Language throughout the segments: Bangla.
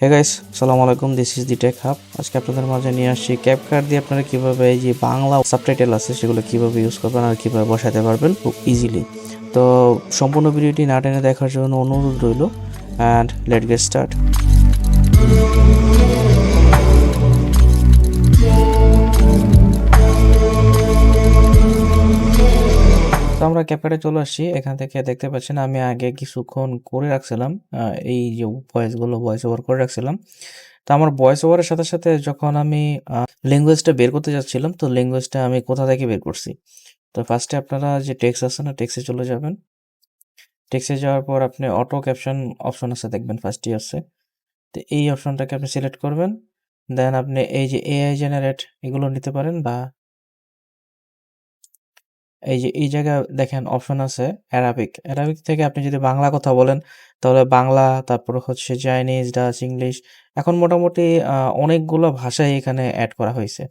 হে গাইস, আসসালামু আলাইকুম। This is the tech hub. আজকে আপনাদের মাঝে নিয়ে আসছি ক্যাপকাট দিয়ে আপনারা কীভাবে এই যে বাংলা সাবটাইটেল আছে সেগুলো কীভাবে ইউজ করবেন আর কীভাবে বসাতে পারবেন খুব ইজিলি। তো সম্পূর্ণ ভিডিওটি না টেনে দেখার জন্য অনুরোধ রইল অ্যান্ড লেট গেট স্টার্ট। তো আমরা ক্যাপকাটে চলে আসছি। এখান থেকে দেখতে পাচ্ছেন আমি আগে কিছুক্ষণ করে রাখছিলাম এই যে ভয়েস ওভার করে রাখছিলাম। তো আমার ভয়েস ওভারের সাথে সাথে যখন আমি ল্যাঙ্গুয়েজটা বের করতে যাচ্ছিলাম, তো ল্যাঙ্গুয়েজটা আমি কোথা থেকে বের করছি। তো ফার্স্টে আপনারা যে টেক্সট আছে না, টেক্সটে চলে যাবেন। টেক্সটে যাওয়ার পর আপনি অটো ক্যাপশন অপশন আছে দেখবেন, ফার্স্টই আছে। তো এই অপশনটাকে আপনি সিলেক্ট করবেন। দেন আপনি এই যে এআই জেনারেট এগুলো নিতে পারেন, বা এই যে এই জায়গায় দেখেন অপশন আছে অ্যারাবিক। অ্যারাবিক থেকে আপনি যদি বাংলা কথা বলেন তাহলে বাংলা, তারপর হচ্ছে চাইনিজ, ডাচ, ইংলিশ। এখন মোটামুটি অনেকগুলো ভাষাই এখানে অ্যাড করা হয়েছে।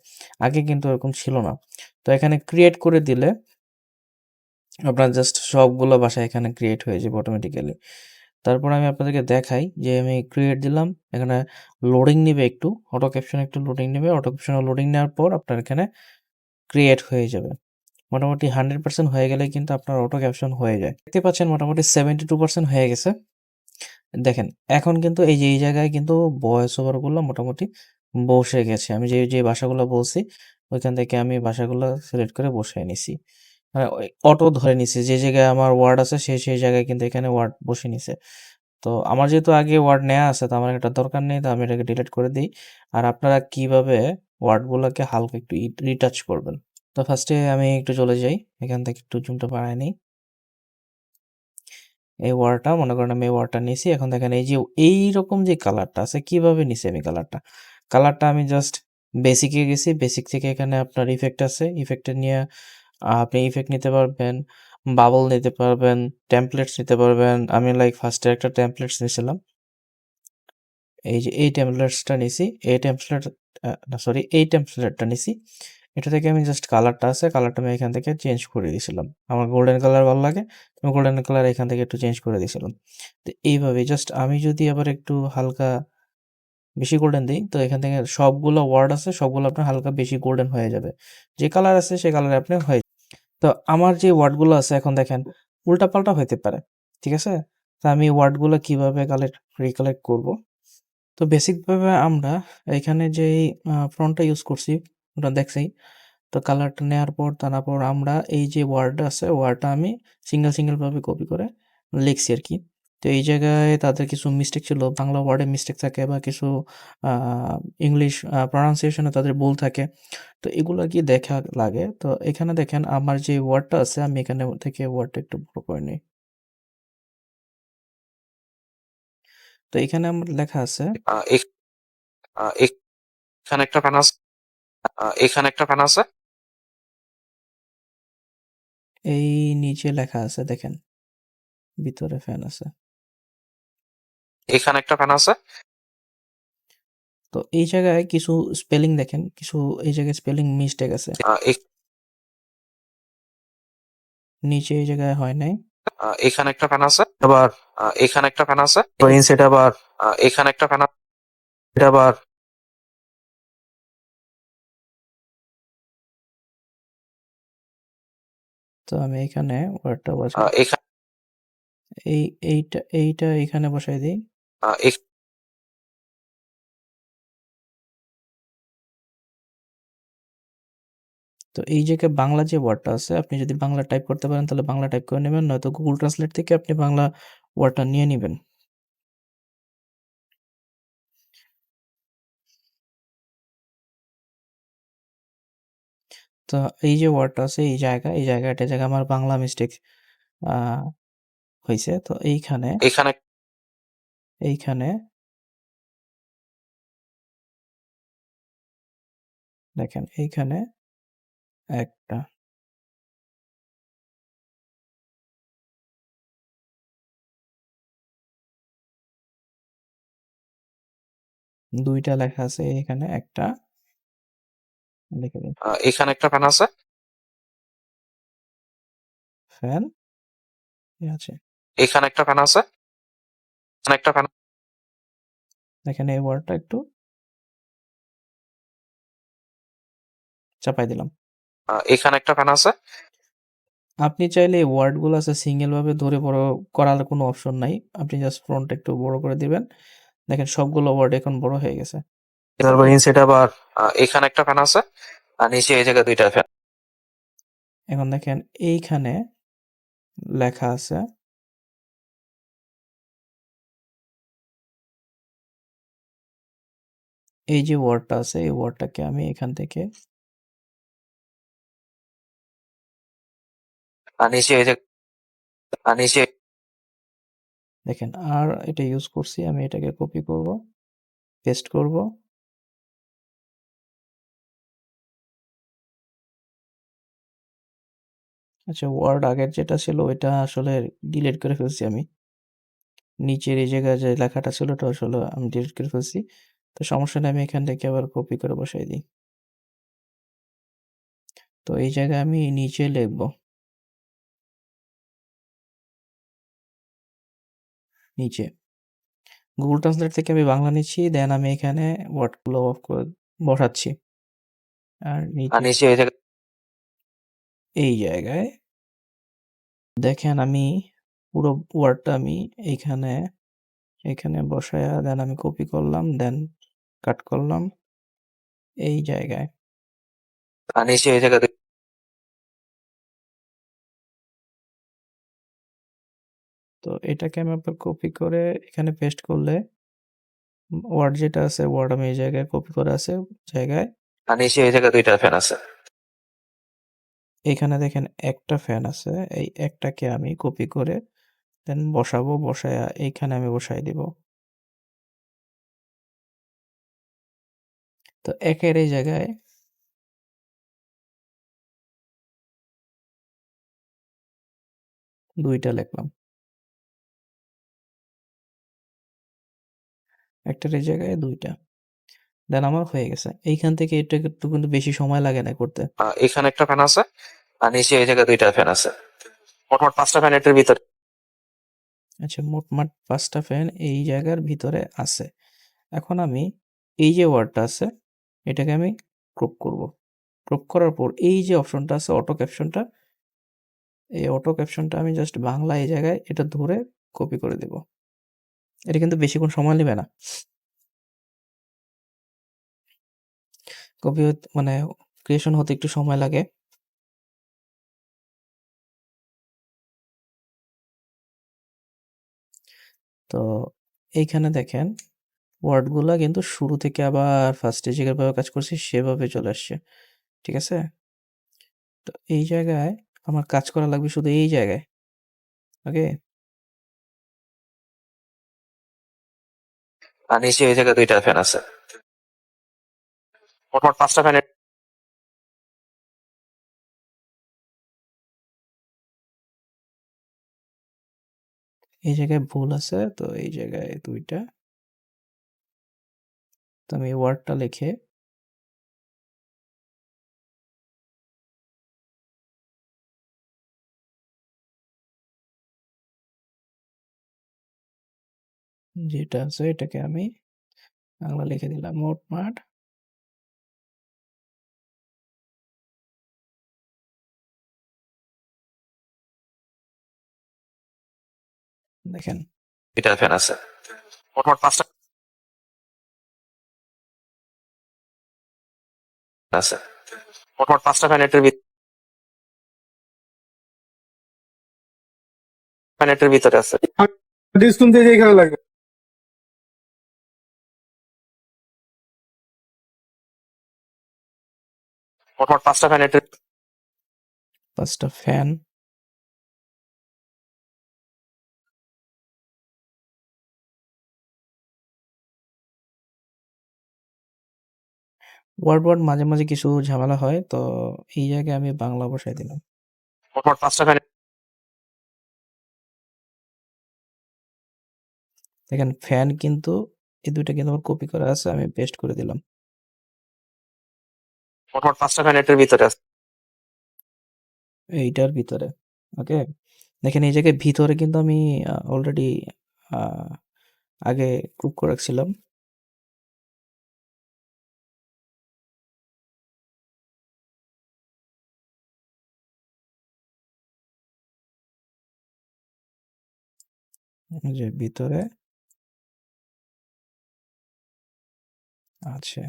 আগে কিন্তু এরকম ছিল না। তো এখানে ক্রিয়েট করে দিলে আপনার জাস্ট সবগুলো ভাষা এখানে ক্রিয়েট হয়ে যাবে অটোমেটিক্যালি। তারপর আমি আপনাদেরকে দেখাই যে আমি ক্রিয়েট দিলাম। এখানে লোডিং নিবে একটু, অটো ক্যাপশন একটু লোডিং নেবে। অটো ক্যাপশনে লোডিং নেওয়ার পর আপনার এখানে ক্রিয়েট হয়ে যাবে। মোটামুটি 100% হয়ে গেলে কিন্তু আপনার অটো ক্যাপশন হয়ে যায়। দেখতে পাচ্ছেন মোটামুটি 72% হয়ে গেছে। দেখেন এখন কিন্তু এই যে এই জায়গায় কিন্তু ভয়েস ওভারগুলো মোটামুটি বসে গেছে। আমি যে ভাষাগুলো বলছি ওইখান থেকে আমি ভাষাগুলো সিলেক্ট করে বসায় নিছি। ওই অটো ধরে নিছি। যে জায়গায় আমার ওয়ার্ড আছে সেই জায়গায় কিন্তু এখানে ওয়ার্ড বসে নিছে। তো আমার যেহেতু আগে ওয়ার্ড নেয়া আছে, তো আমার এটা দরকার নেই। তো আমি এটাকে ডিলিট করে দেই। আর আপনারা কিভাবে ওয়ার্ডগুলোকে হালকা একটু রিটাচ করবেন। তো ফার্স্টে আমি একটু চলে যাই। এখান থেকে একটু জুমটা বাড়ায় নিই। এই ওয়ারটা মনে করেন আমি এই ওয়ারটা নিছি। এখন দেখেন এই যে এইরকম যে কালারটা আছে, কিভাবে নিছি আমি কালারটা? কালারটা আমি জাস্ট বেসিকে গেছি। বেসিক থেকে এখানে আপনার ইফেক্ট আছে। ইফেক্টে নিয়ে আপনি ইফেক্ট নিতে পারবেন, বাবল নিতে পারবেন, টেমপ্লেটস নিতে পারবেন। আমি লাইক ফার্স্টে একটা টেমপ্লেটস নিয়েছিলাম। এই যে এই টেমপ্লেটসটা নিছি। এই টেমপ্লেট না সরি এই টেমপ্লেটটা নিছি। এটা থেকে আমি জাস্ট কালারটা আছে, কালারটা আমি এখান থেকে চেঞ্জ করে দিয়েছিলাম। আমার গোল্ডেন কালার ভালো লাগে। আমি গোল্ডেন কালার এখান থেকে একটু চেঞ্জ করে দিয়েছিলাম। তো এইভাবে জাস্ট আমি যদি আবার একটু হালকা বেশি গোল্ডেন দিই, তো এখান থেকে সবগুলো ওয়ার্ড আছে, সবগুলো আপনার হালকা বেশি গোল্ডেন হয়ে যাবে। যে কালার আছে সেই কালারে আপনি হয়ে তো আমার যে ওয়ার্ডগুলো আছে এখন দেখেন উল্টাপাল্টা হইতে পারে। ঠিক আছে? তো আমি ওয়ার্ডগুলো কিভাবে রিকালেক্ট করব? তো বেসিকভাবে আমরা এখানে যেই ফন্টটা ইউজ করছি ওটা দেখছেই। তো কালারটা নেওয়ার পর তারপর আমরা এই যে ওয়ার্ডটা আছে ওয়ার্ডটা আমি সিঙ্গেল ভাবে কপি করে লিখছি আরকি। তো এই জায়গায় তাদের কিছু মিস্টেক ছিল। বাংলা ওয়ার্ডে মিস্টেক থাকে বা কিছু আ ইংলিশ প্রনাউন্সিয়েশন এ তাদের ভুল থাকে। তো এগুলো আরকি দেখা লাগে। তো এখানে দেখেন আমার যে ওয়ার্ডটা আছে আমি এখানে থেকে ওয়ার্ডটা একটু বড় করে নিই। তো এখানে আমার লেখা আছে আ এখ আ এখানে একটা ফ্যান আছে। এখানে একটা ফ্যান আছে। এই নিচে লেখা আছে দেখেন, ভিতরে ফ্যান আছে। এখানে একটা ফ্যান আছে। তো এই জায়গায় কিছু স্পেলিং দেখেন, কিছু এই জায়গায় স্পেলিং মিস্টেক আছে। আ এখ নিচে এই জায়গায় হয় নাই। এখানে একটা ফ্যান আছে। আবার এখানে একটা ফ্যান আছে। সেটা আবার এখানে একটা ফ্যান আছে। এটা আবার তো আমি এখানে ওয়ার্ডটা আ বসাই। এখা এইটা এখানে বসাই দিই। আ এখ তো এই জায়গায় বাংলা যে ওয়ার্ডটা আছে আপনি যদি বাংলা টাইপ করতে পারেন তাহলে বাংলা টাইপ করে নেবেন, নয়তো গুগল ট্রান্সলেট থেকে আপনি বাংলা ওয়ার্ডটা নিয়ে নিবেন। তো এই যে ওয়ার্ডটা আছে এই জায়গায় আমার বাংলা মিস্টেক আ হইছে। তো এখানে এইখানে দেখেন এইখানে একটা ২ টা লেখা আছে, এখানে একটা লিখে দিন। এখানে একটা ফ্যান আছে। ফ্যান আছে। এখানে একটা ফ্যান আছে। এখানে একটা ফ্যান দেখেন এই ওয়ার্ডটা একটু চাপাই দিলাম। এখানে একটা ফ্যান আছে। আপনি চাইলে এই ওয়ার্ডগুলো আছে সিঙ্গেল ভাবে ধরে বড় করার কোনো অপশন নাই। আপনি জাস্ট ফন্ট একটু বড় করে দিবেন। দেখেন সবগুলো ওয়ার্ড এখন বড় হয়ে গেছে। তারপর ইনসাইড আবার এখানে একটা ফ্যান আছে, আর নিচে এই জায়গায় দুইটা ফ্যান। এখন দেখেন এইখানে লেখা আছে এই যে ওয়ার্ডটা আছে এই ওয়ার্ডটাকে আমি এখান থেকে আর নিচে এই জায়গায়, আর নিচে দেখেন আর এটা ইউজ করছি আমি এটাকে কপি করব, পেস্ট করব। আচ্ছা ওয়ার্ড আগের যেটা ছিল ওইটা আসলে ডিলিট করে ফেলছি আমি। নিচের এই জায়গায় যে লেখাটা ছিল ওটা আসলে আমি ডিলিট করে ফেলছি। তো সমস্যা নেই আমি এখান থেকে আবার কপি করে বসাই দিই। তো এই জায়গায় আমি নিচে লিখব নিচে। গুগল ট্রান্সলেট থেকে আমি বাংলা নিচ্ছি দেন আমি এখানে ওয়ার্ডগুলো অফ করে বসাচ্ছি। আর আর নিচে নিচে এই জায়গায় এই জায়গায় দেখেন আমি পুরো ওয়ার্ডটা আমি এইখানে এখানে বসায়া দেন আমি কপি করলাম দেন কাট করলাম এই জায়গায়। আর নিচে এই জায়গায় তো এটাকে আমি আবার কপি করে এখানে পেস্ট করলে ওয়ার্ড যেটা আছে ওয়ার্ড আমি এই জায়গায় কপি করে আছে জায়গায়। আর নিচে এই জায়গায় দুইটা ফ্যান আছে। এখানে দেখেন একটা ফ্যান আছে এই একটাকে আমি কপি করে দেন বসাবো বসায়া এইখানে আমি বসাই দিব। তো একের এই জায়গায় দুইটা লিখলাম, একটার এই জায়গায় দুইটা দেন আমার হয়ে গেছে। এইখান থেকে এটা একটু কিন্তু বেশি সময় লাগে না করতে। এখানে একটা ফ্যান আছে, আর নিচে এই জায়গায় দুইটা ফ্যান আছে। মোটমাট পাঁচটা ফ্যান এটার ভিতরে। আচ্ছা মোটমাট ৫টা ফ্যান এই জায়গার ভিতরে আছে। এখন আমি এই যে ওয়ার্ডটা আছে এটাকে আমি ক্রপ করব। ক্রপ করার পর এই যে অপশনটা আছে অটো ক্যাপশনটা এই অটো ক্যাপশনটা আমি জাস্ট বাংলা এই জায়গায় এটা ধরে কপি করে দেব। এটা কিন্তু বেশিক্ষণ সময় নেবে না। কপি মানে ক্রিয়েশন হতে একটু সময় লাগে। তো এইখানে দেখেন ওয়ার্ডগুলা কিন্তু শুরু থেকে আবার ফার্স্টে যেভাবে কাজ করছি সেভাবে চলে আসছে। ঠিক আছে? তো এই জায়গায় আমার কাজ করা লাগবে শুধু এই জায়গায়। ওকে? আর নিচে এই জায়গায় দুইটা ফ্যান আছে। মোটমাট পাঁচটা ফ্যান। এই জায়গায় ভুল আছে তো এই জায়গায় ২টা। তো আমি এই ওয়ার্ডটা লিখে যেটা আছে এটাকে আমি বাংলা লিখে দিলাম। মোটমাট দেখেন দুইটা ফ্যান আছে। মোটমাট পাঁচটা আছে। মোটমাট পাঁচটা ফ্যান এটার ফ্যান এটার ভিতরে আছে। ডিস শুনতে যে এখানে লাগবে। মোটমাট পাঁচটা ফ্যান এটার ৫টা ফ্যান ওয়ার্ড মাঝে, মাঝে কিছু ঝামেলা হয়। তো এই জায়গায় আমি বাংলা বসায় দিলাম। মোটমাট পাঁচটা ফ্যান। দেখেন ফ্যান কিন্তু এই ২টা কিন্তু আমার কপি করা আছে। আমি পেস্ট করে দিলাম। মোটমাট পাঁচটা ফ্যান এটার ভিতরে আছে। এইটার ভিতরে। ওকে? দেখেন এই জায়গায় ভিতরে কিন্তু আমি অলরেডি আ আগে গ্রুপ করে রাখছিলাম। এই যে ভিতরে আছে,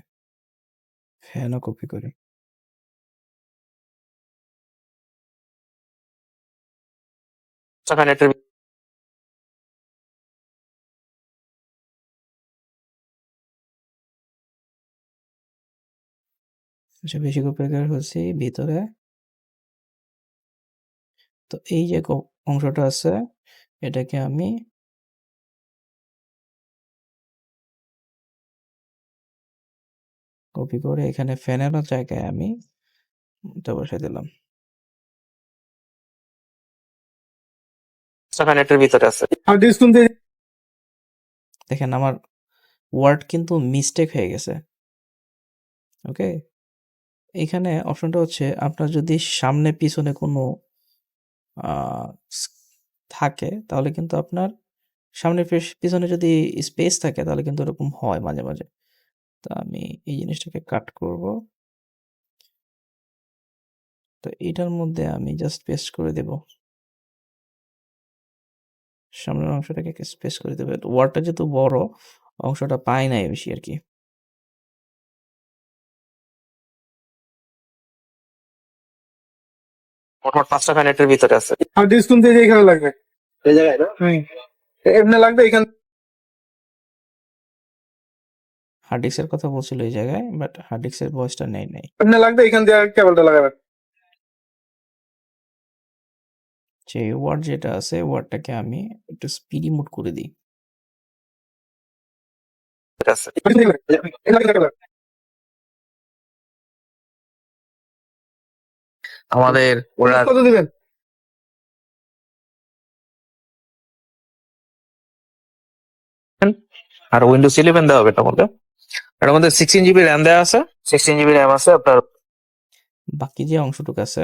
ফ্যানও কপি করি। এখানে এটার আচ্ছা, বেশি কপি করে ফেলছি ভিতরে। তো এই যে অংশটা আছে, এটাকে আমি কপি করে এখানে ফ্যানেরও জায়গায় আমি এটা বসাই দিলাম। এখানে এটার ভিতরে আছে। আর ডিসকাউন্ট দিয়ে দেখেন আমার ওয়ার্ড কিন্তু মিস্টেক হয়ে গেছে। ওকে, এখানে অপশনটা হচ্ছে আপনার যদি সামনে পিছনে কোনো থাকে তাহলে কিন্তু আপনার সামনে পিছনে যদি স্পেস থাকে তাহলে কিন্তু এরকম হয় মাঝে মাঝে। তো আমি এই জিনিসটাকে কাট করব। তো এটার মধ্যে আমি জাস্ট পেস্ট করে দেব, সামনের অংশটাকে পেস্ট করে দেবো। ওয়ার্ডটা যেহেতু বড়, অংশটা পাই নাই বেশি আর কি। মোটমাট 5টা ফ্যান এটার ভিতরে আছে। আর ডিসকাউন্ট দিয়ে এখানে লাগবে এই জায়গায় না এমনি লাগবে এখানে হার্ড ডিস্কের কথা বলছিল এই জায়গায়, বাট হার্ড ডিস্কের ভয়েসটা নেই নাই। এমনি লাগবে এখান দিয়ে কেবলটা লাগাবেন। যে ওয়ার্ড যেটা আছে ওয়ার্ডটাকে আমি একটু স্পিডি মোড করে দিই। এটা আছে। আমাদের ওরা কত দিবেন? আর উইন্ডোজ 11 দেওয়া হবে এটার মধ্যে। এটার মধ্যে 16 জিবি র্যাম দেওয়া আছে, 16 জিবি র্যাম আছে আপনার। বাকি যে অংশটুকু আছে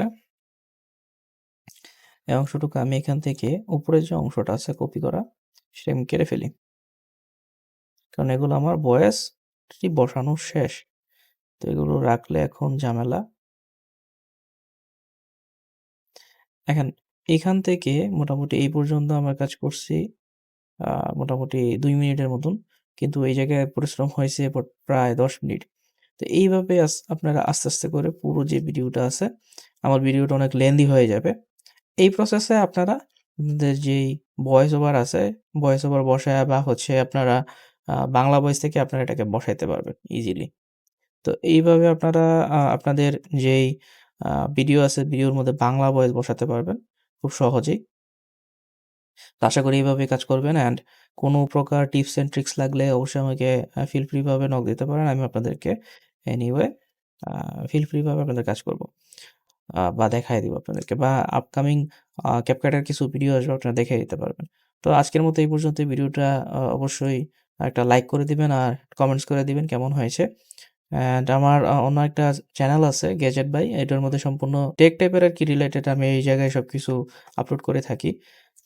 এই অংশটুকু আমি এখান থেকে উপরে যে অংশটা আছে কপি করা সেটা আমি কেটে ফেলি, কারণ এগুলো আমার ভয়েস বসানো শেষ। তো এগুলো রাখলে এখন ঝামেলা। এখন এখান থেকে মোটামুটি এই পর্যন্ত আমার কাজ করছি মোটামুটি 2 মিনিটের মতন, কিন্তু এই জায়গায় পরিশ্রম হয়েছে প্রায় 10 মিনিট। তো এইভাবে আপনারা আস্তে আস্তে করে পুরো যে ভিডিওটা আছে, আমার ভিডিওটা অনেক লেন্দি হয়ে যাবে। এই প্রসেসে আপনারা আপনাদের যেই ভয়েস ওভার আছে, ভয়েস ওভার বসায় বা হচ্ছে আপনারা বাংলা ভয়েস থেকে আপনারা এটাকে বসাইতে পারবেন ইজিলি। তো এইভাবে আপনারা আপনাদের যেই ভিডিও আছে, ভিডিওর মধ্যে বাংলা ভয়েস বসাতে পারবেন খুব সহজেই। তো আশা করি এইভাবে কাজ করবেন। অ্যান্ড কোনো প্রকার টিপস অ্যান্ড ট্রিক্স লাগলে অবশ্যই আমাকে ফিল ফ্রিভাবে নক দিতে পারেন। আমি আপনাদেরকে এনিওয়ে ফিল ফ্রিভাবে আপনাদের কাজ করব বা দেখায় দিব আপনাদেরকে, বা আপকামিং ক্যাপকাটের কিছু ভিডিও আসবে আপনারা দেখে দিতে পারবেন। তো আজকের মতো এই পর্যন্ত। ভিডিওটা অবশ্যই একটা লাইক করে দিবেন আর কমেন্টস করে দিবেন কেমন হয়েছে। অ্যান্ড আমার অন্য একটা চ্যানেল আছে গ্যাজেট বাই, এটার মধ্যে সম্পূর্ণ টেক টাইপের আর কি রিলেটেড আমি এই জায়গায় সব কিছু আপলোড করে থাকি।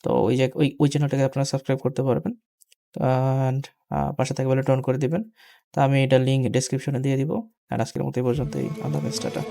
তো ওই জায়গা ওই চ্যানেলটাকে আপনারা সাবস্ক্রাইব করতে পারবেন। অ্যান্ড পাশে থাকা বেলটা অন করে দিবেন। তো আমি এটার লিঙ্ক ডেসক্রিপশনে দিয়ে দিব। আর আজকের মতো এই পর্যন্তই। আল্লাহ হাফেজ, টাটা।